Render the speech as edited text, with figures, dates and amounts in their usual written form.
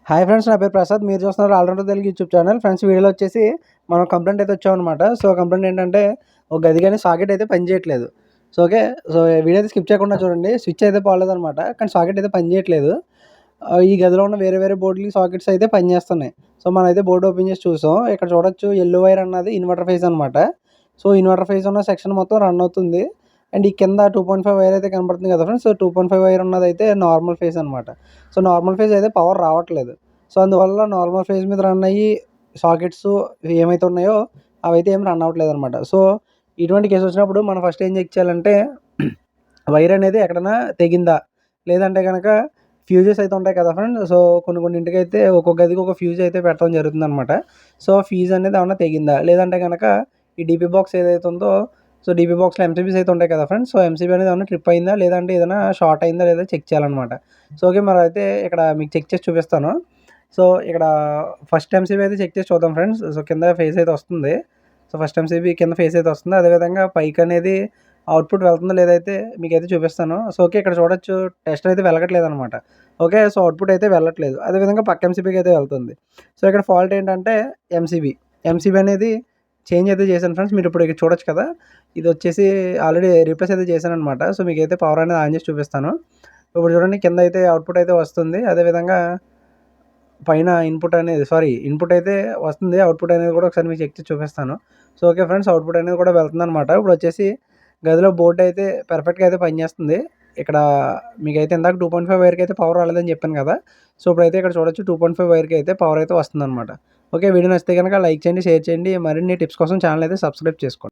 Hi friends, నా పేరు ప్రసాద్. మీరు చూస్తున్నారు allrounder Telugu YouTube channel. Friends, వీడియోలో వచ్చేసి మనం కంప్లైంట్ అయితే వచ్చామన్నమాట. సో కంప్లైంట్ ఏంటంటే ఒక గది కానీ సాకెట్ అయితే పనిచేయట్లేదు. సో ఓకే, సో వీడియో అయితే స్కిప్ చేయకుండా చూడండి. స్విచ్ అయితే పోలేదన్నమాట, కానీ సాకెట్ అయితే పనిచేయట్లేదు. ఈ గదిలో ఉన్న వేరే వేరే బోర్డులకి సాకెట్స్ అయితే పనిచేస్తున్నాయి. సో మనం అయితే బోర్డు ఓపెన్ చేసి చూసాం. ఇక్కడ చూడొచ్చు ఎల్లో వైర్ అన్నది ఇన్వర్టర్ ఫేజ్ అనమాట. సో ఇన్వర్టర్ ఫేజ్ ఉన్న సెక్షన్ మొత్తం రన్ అవుతుంది. అండ్ ఈ కింద 2.5 వైర్ అయితే కనబడుతుంది కదా ఫ్రెండ్స్. సో 2.5 వైర్ ఉన్నది అయితే నార్మల్ ఫేజ్ అనమాట. సో నార్మల్ ఫేజ్ అయితే పవర్ రావట్లేదు. సో అందువల్ల నార్మల్ ఫేజ్ మీద రన్ అయ్యి సాకెట్స్ ఏమైతే ఉన్నాయో అవి అయితే ఏం రన్ అవ్వట్లేదు అనమాట. సో ఇటువంటి కేసు వచ్చినప్పుడు మనం ఫస్ట్ ఏం చెక్ చేయాలంటే వైర్ అనేది ఎక్కడైనా తెగిందా, లేదంటే కనుక ఫ్యూజెస్ అయితే ఉంటాయి కదా ఫ్రెండ్. సో కొన్ని ఇంటికైతే ఒక్కొక్క గదికి ఒక ఫ్యూజ్ అయితే పెట్టడం జరుగుతుంది అనమాట. సో ఫ్యూజ్ అనేది ఏమన్నా తెగిందా, లేదంటే కనుక ఈ డీపీ బాక్స్ ఏదైతే ఉందో, సో డీపీ బాక్స్లో ఎంసీబీస్ అయితే ఉంటాయి కదా ఫ్రెండ్స్. సో ఎంసీబీ అనేది ఏమన్నా ట్రిప్ అయిందా, లేదంటే ఏదైనా షార్ట్ అయిందా లేదా చెక్ చేయాలన్నమాట. సో ఓకే, మరి అయితే ఇక్కడ మీకు చెక్ చేసి చూపిస్తాను. సో ఇక్కడ ఫస్ట్ ఎంసీబీ అయితే చెక్ చేసి చూద్దాం ఫ్రెండ్స్. సో కింద ఫేస్ అయితే వస్తుంది. సో ఫస్ట్ ఎంసీబీ కింద ఫేస్ అయితే వస్తుంది. అదేవిధంగా పైకి అనేది అవుట్పుట్ వెళ్తుందో లేదైతే మీకైతే చూపిస్తాను. సో ఓకే, ఇక్కడ చూడొచ్చు టెస్టర్ అయితే వెళ్ళట్లేదు అనమాట. ఓకే, సో అవుట్పుట్ అయితే వెళ్ళట్లేదు. అదేవిధంగా పక్క ఎంసీబీకి అయితే వెళ్తుంది. సో ఇక్కడ ఫాల్ట్ ఏంటంటే ఎంసీబీ అనేది చేంజ్ అయితే చేశాను ఫ్రెండ్స్. మీరు ఇప్పుడు ఇక్కడ చూడొచ్చు కదా, ఇది వచ్చేసి ఆల్రెడీ రీప్లేస్ అయితే చేశాను అనమాట. సో మీకైతే పవర్ అనేది ఆన్ చేసి చూపిస్తాను. ఇప్పుడు చూడండి, కింద అయితే అవుట్పుట్ అయితే వస్తుంది. అదేవిధంగా పైన ఇన్పుట్ అయితే వస్తుంది. అవుట్పుట్ అనేది కూడా ఒకసారి మీకు చెక్ చేసి చూపిస్తాను. సో ఓకే ఫ్రెండ్స్, అవుట్పుట్ అనేది కూడా వెళ్తుంది అనమాట. ఇప్పుడు వచ్చేసి గదిలో బోర్డు అయితే పర్ఫెక్ట్గా అయితే పనిచేస్తుంది. ఇక్కడ మీకైతే ఇందాక 2.5 వైర్కి అయితే పవర్ రాలేదని చెప్పాను కదా. సో ఇప్పుడైతే ఇక్కడ చూడొచ్చు 2.5 వైర్కి అయితే పవర్ అయితే వస్తుంది అనమాట. ఓకే, వీడియో నచ్చితే కనుక లైక్ చేయండి, షేర్ చేయండి. మరిన్ని టిప్స్ కోసం ఛానల్ అయితే సబ్స్క్రైబ్ చేసుకోండి.